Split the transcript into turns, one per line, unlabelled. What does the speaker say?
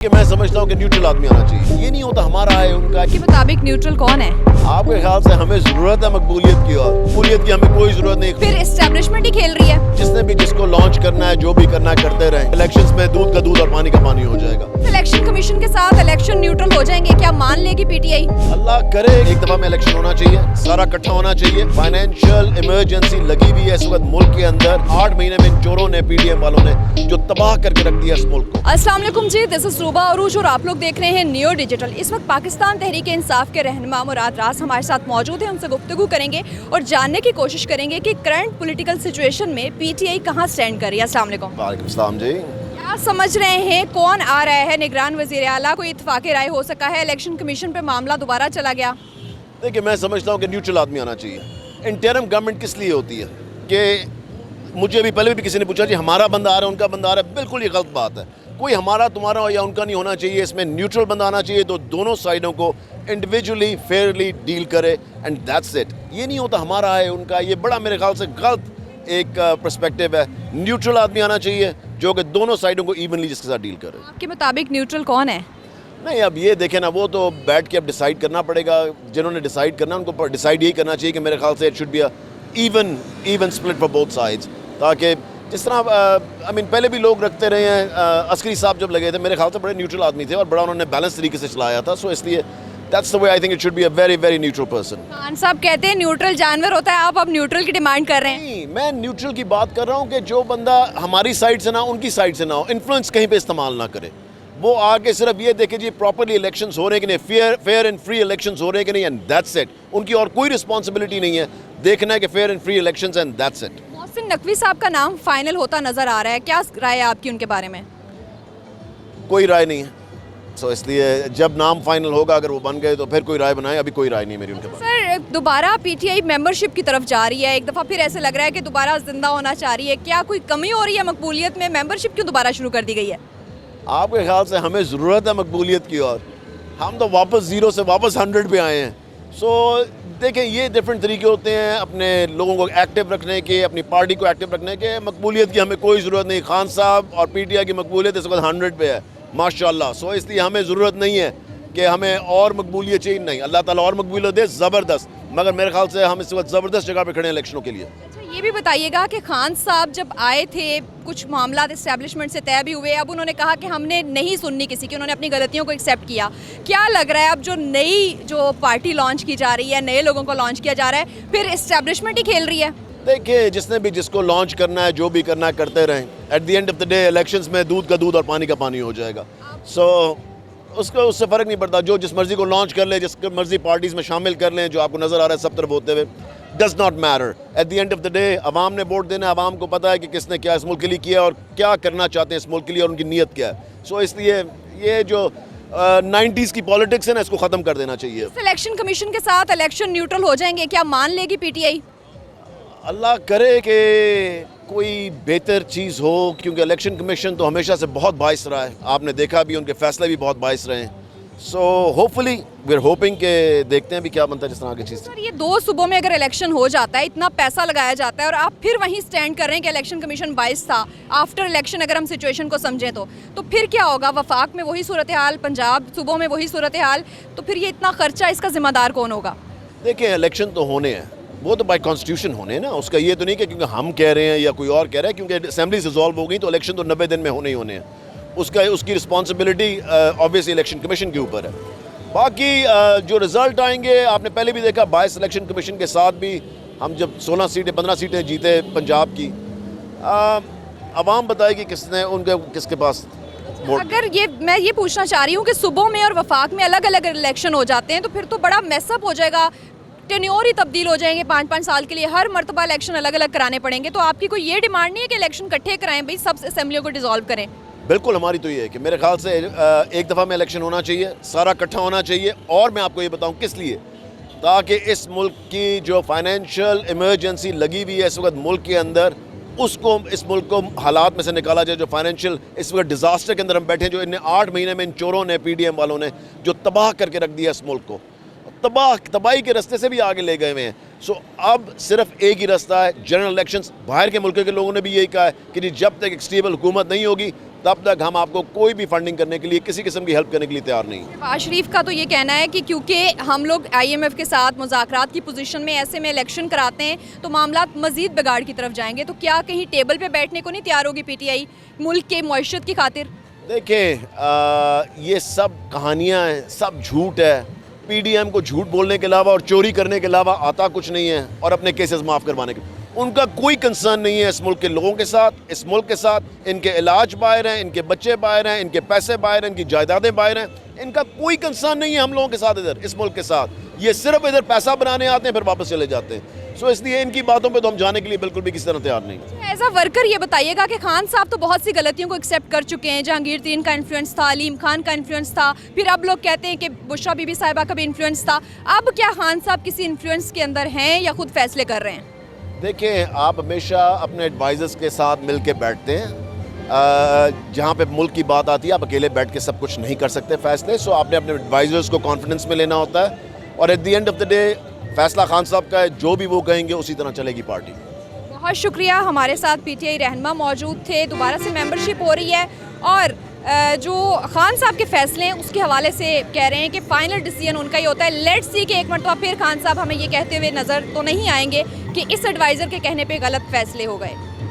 कि मैं समझता हूँ कि न्यूट्रल आदमी आना चाहिए। ये नहीं होता हमारा है उनका।
के मुताबिक न्यूट्रल कौन है?
आपके ख्याल से हमें जरूरत है मकबूलियत की, और मकबूलियत की हमें कोई जरूरत नहीं।
फिर एस्टेब्लिशमेंट ही खेल रही है।
जिसने भी जिसको लॉन्च करना है, जो भी करना है करते रहे। इलेक्शंस में दूध का दूध और पानी का पानी हो जाएगा।
इलेक्शन कमीशन के साथ इलेक्शन न्यूट्रल हो जाएंगे, क्या मान लेगी पीटीआई?
अल्लाह करे एक दफा में इलेक्शन होना चाहिए, सारा इकट्ठा होना चाहिए। फाइनेंशियल इमरजेंसी लगी हुई है इस वक्त मुल्क के अंदर। 8 महीने में इन चोरों ने, पीडीएम वालों ने जो तबाह करके रख दिया इस मुल्क को।
अस्सलाम वालेकुम जी, दिस इज रूबा अरूज और आप लोग देख रहे हैं नियो डिजिटल। इस वक्त पाकिस्तान तहरीक इंसाफ के रहनुमा मुराद रास हमारे साथ मौजूद हैं। उनसे गुफ्तगू करेंगे और जानने की कोशिश करेंगे कि करंट पॉलिटिकल सिचुएशन में पीटीआई कहां स्टैंड कर रही है। अस्सलाम वालेकुम।
वालेकुम सलाम जी।
क्या समझ रहे हैं कौन आ रहा है निगरान वजीर आला? कोई इत्तेफाक राय हो सका है? इलेक्शन कमीशन पे मामला दोबारा चला गया।
देखिए, मैं समझता हूँ कि न्यूट्रल आदमी आना चाहिए। इंटरिम गवर्नमेंट किस लिए होती है कि मुझे भी पहले भी किसी ने पूछा जी हमारा बंदा आ रहा है, उनका बंदा आ रहा है। बिल्कुल ये गलत बात है। कोई हमारा, तुम्हारा या उनका नहीं होना चाहिए। इसमें न्यूट्रल बंदा आना चाहिए तो दोनों साइडों को इंडिविजुअली फेयरली डील करे, एंड दैट्स इट। ये नहीं होता हमारा है उनका। ये बड़ा मेरे ख्याल से गलत एक पर्सपेक्टिव है। न्यूट्रल आदमी आना चाहिए जो कि दोनों साइडों को इवनली जिसके साथ डील करे।
आपके मुताबिक न्यूट्रल कौन है?
नहीं, अब ये देखें ना, वो तो बैठ के अब डिसाइड करना पड़ेगा। जिन्होंने डिसाइड करना उनको डिसाइड यही करना चाहिए कि मेरे ख्याल से it should be even split for both sides, ताकि जिस तरह आई मीन पहले भी लोग रखते रहे हैं। अस्करी साहब जब लगे थे मेरे ख्याल से बड़े न्यूट्रल आदमी थे और बड़ा उन्होंने बैलेंस तरीके से चलाया था। सो इसलिए that's the way I think it should be a very very neutral person.
Khan साहब कहते हैं न्यूट्रल जानवर होता है, आप अब न्यूट्रल की डिमांड कर रहे हैं।
नहीं, मैं न्यूट्रल की बात कर रहा हूँ कि जो बंदा हमारी साइड से ना उनकी साइड से ना हो, इन्फ्लुएंस कहीं पे इस्तेमाल ना करे। वो आके सिर्फ ये देखे जी प्रॉपरली इलेक्शंस हो रहे हैं कि नहीं, फेयर एंड फ्री इलेक्शंस हो रहे हैं कि नहीं, एंड दैट्स इट। उनकी और कोई रिस्पॉन्सिबिलिटी नहीं है, देखना है कि fair and free elections, and that's it.
Mohsin Naqvi साहब का नाम फाइनल होता नजर आ रहा है, क्या राय है आपकी उनके बारे में?
कोई राय नहीं है। सो इसलिए जब नाम फाइनल होगा, अगर वो बन गए तो फिर कोई राय बनाए। अभी कोई राय नहीं मेरी उनके बारे में।
सर, दोबारा पीटीआई मेंबरशिप की तरफ जा रही है, एक दफ़ा फिर ऐसे लग रहा है कि दोबारा जिंदा होना चाह रही है। क्या कोई कमी हो रही है मकबूलियत में? मेंबरशिप क्यों दोबारा शुरू कर दी गई है?
आपके ख्याल से हमें ज़रूरत है मकबूलियत की, और हम तो वापस 0 से वापस 100 पे आए हैं। सो देखें, ये डिफरेंट तरीके होते हैं अपने लोगों को एक्टिव रखने के, अपनी पार्टी को एक्टिव रखने के। मकबूलियत की हमें कोई ज़रूरत नहीं। खान साहब और पीटीआई की मकबूलियत इस वक्त 100 पे है माशाल्लाह। सो इसलिए हमें ज़रूरत नहीं है कि हमें और मकबूलियत चाहिए। नहीं, अल्लाह ताला और मकबूलियत दे ज़बरदस्त, मगर मेरे ख्याल से हम इस वक्त ज़बरदस्त जगह पे खड़े हैं इलेक्शनों के लिए।
अच्छा, ये भी बताइएगा कि खान साहब जब आए थे कुछ मामला इस्टेब्लिशमेंट से तय भी हुए, अब उन्होंने कहा कि हमने नहीं सुननी किसी की, उन्होंने अपनी गलतियों को एक्सेप्ट किया। क्या लग रहा है अब जो नई जो पार्टी लॉन्च की जा रही है, नए लोगों को लॉन्च किया जा रहा है, फिर इस्टेब्लिशमेंट ही खेल रही है? देखिए,
जिसने भी जिसको लॉन्च करना है, जो भी करना है करते रहें। At the end of the day elections में दूध का दूध और पानी का पानी हो जाएगा। सो उसको उससे फ़र्क नहीं पड़ता। जो जिस मर्ज़ी को लॉन्च कर ले, जिस मर्ज़ी पार्टीज़ में शामिल कर लें, जो आपको नज़र आ रहा है सब तरफ होते हुए, does not matter. At the end of the day अवाम ने वोट देना है। अवाम को पता है कि किसने क्या इस मुल्क के लिए किया और क्या करना चाहते हैं इस मुल्क के लिए, और उनकी नीयत क्या है। सो इसलिए ये जो 90s की पॉलिटिक्स है ना, इसको ख़त्म कर देना चाहिए।
इलेक्शन कमीशन के साथ इलेक्शन न्यूट्रल हो जाएंगे, क्या मान लेगी पीटीआई?
अल्लाह करे कि कोई बेहतर चीज़ हो, क्योंकि इलेक्शन कमीशन तो हमेशा से बहुत बाइस रहा है। आपने देखा भी, उनके फैसले भी बहुत बाइस रहे हैं। So hopefully we are hoping के देखते हैं भी क्या बनता है जिस तरह की चीज़।
सर, ये 2 सूबों में अगर इलेक्शन हो जाता है, इतना पैसा लगाया जाता है, और आप फिर वहीं स्टैंड कर रहे हैं कि इलेक्शन कमीशन बाइस था। आफ्टर इलेक्शन अगर हम सिचुएशन को समझें तो फिर क्या होगा? वफाक में वही सूरत हाल, पंजाब सूबों में वही सूरत हाल, तो फिर ये इतना खर्चा, इसका जिम्मेदार कौन होगा?
देखिए, इलेक्शन तो होने हैं, वो तो बाय कॉन्स्टिट्यूशन होने हैं ना। उसका ये तो नहीं कि क्योंकि हम कह रहे हैं या कोई और कह रहा है, क्योंकि असेंबली रिजॉल्व हो गई तो इलेक्शन तो 90 दिन में होने ही होने हैं। उसकी रिस्पॉन्सिबिलिटी ऑब्वियसली इलेक्शन कमीशन के ऊपर है। बाकी जो रिज़ल्ट आएंगे, आपने पहले भी देखा बाइस इलेक्शन कमीशन के साथ भी हम जब 16 सीटें 15 सीटें जीते पंजाब की, अवाम बताएगी किसने उनके किसके पास वोट।
अगर ये मैं ये पूछना चाह रही हूँ कि सूबों में और वफाक में अलग अलग इलेक्शन हो जाते हैं तो फिर तो बड़ा मैसअप हो जाएगा, टेन्योर ही तब्दील हो जाएंगे 5-5 साल के लिए, हर मरतबा इलेक्शन अलग अलग कराने पड़ेंगे। तो आपकी कोई ये डिमांड नहीं है कि इलेक्शन इकट्ठे कराएं, भाई सब असेंबलियों को डिसॉल्व करें?
बिल्कुल, हमारी तो ये है कि मेरे ख्याल से एक दफ़ा में इलेक्शन होना चाहिए, सारा इकट्ठा होना चाहिए। और मैं आपको ये बताऊं किस लिए, ताकि इस मुल्क की जो फाइनेंशियल इमरजेंसी लगी हुई है इस वक्त मुल्क के अंदर, उसको इस मुल्क को हालात में से निकाला जाए। जो फाइनेंशियल इस वक्त डिज़ास्टर के अंदर हम बैठे हैं, जो इन्हें 8 महीने में इन चोरों ने, पीडीएम वालों ने जो तबाह करके रख दिया इस मुल्क को, तबाही के रास्ते से भी आगे ले गए हुए हैं। सो अब सिर्फ एक ही रास्ता है, जनरल इलेक्शंस। बाहर के मुल्कों के लोगों ने भी यही कहा है कि जब तक एक स्टेबल हुकूमत नहीं होगी तब तक हम आपको कोई भी फंडिंग करने के लिए, किसी किस्म की हेल्प करने के लिए तैयार नहीं।
नवाज शरीफ का तो ये कहना है कि क्योंकि हम लोग IMF के साथ मुज़ाकरात की पोजीशन में, ऐसे में इलेक्शन कराते हैं तो मामला मज़ीद बिगाड़ की तरफ जाएंगे, तो क्या कहीं टेबल पे बैठने को नहीं तैयार होगी PTI मुल्क के मईशत की खातिर?
देखिए ये सब कहानियाँ हैं, सब झूठ है। PDM को झूठ बोलने के अलावा और चोरी करने के अलावा आता कुछ नहीं है, और अपने केसेस माफ़ करवाने के उनका कोई कंसर्न नहीं है इस मुल्क के लोगों के साथ, इस मुल्क के साथ। इनके इलाज बाहर हैं, इनके बच्चे बाहर हैं, इनके पैसे बाहर हैं, इनकी जायदादें बाहर हैं। इनका कोई कंसर्न नहीं है हम लोगों के साथ इधर, इस मुल्क के साथ। ये सिर्फ इधर पैसा बनाने आते हैं, फिर वापस चले जाते हैं। सो इसलिए इनकी बातों पे तो हम जाने के लिए बिल्कुल भी किसी तरह तैयार नहीं।
एज अ वर्कर ये बताइएगा कि खान साहब तो बहुत सी गलतियों को एक्सेप्ट कर चुके हैं। जहांगीर तीन का इन्फ्लुएंस था, अलीम खान का इन्फ्लुएंस था, फिर अब लोग कहते हैं कि बुशरा बीबी साहिबा का भी इन्फ्लुएंस था। अब क्या खान साहब किसी इन्फ्लुएंस के अंदर हैं या खुद फैसले कर रहे हैं?
देखिए आप हमेशा अपने एडवाइज़र्स के साथ मिल के बैठते हैं। जहाँ पे मुल्क की बात आती है आप अकेले बैठ के सब कुछ नहीं कर सकते फैसले। सो आपने अपने एडवाइज़र्स को कॉन्फिडेंस में लेना होता है, और at the end of the day फैसला खान साहब का है। जो भी वो कहेंगे उसी तरह चलेगी पार्टी।
बहुत शुक्रिया। हमारे साथ PTI रहनुमा मौजूद थे। दोबारा से मेंबरशिप हो रही है, और जो खान साहब के फैसले हैं उसके हवाले से कह रहे हैं कि फ़ाइनल डिसीजन उनका ही होता है। लेट्स सी कि एक मरतबा फिर खान साहब हमें ये कहते हुए नज़र तो नहीं आएंगे कि इस एडवाइज़र के कहने पे गलत फैसले हो गए।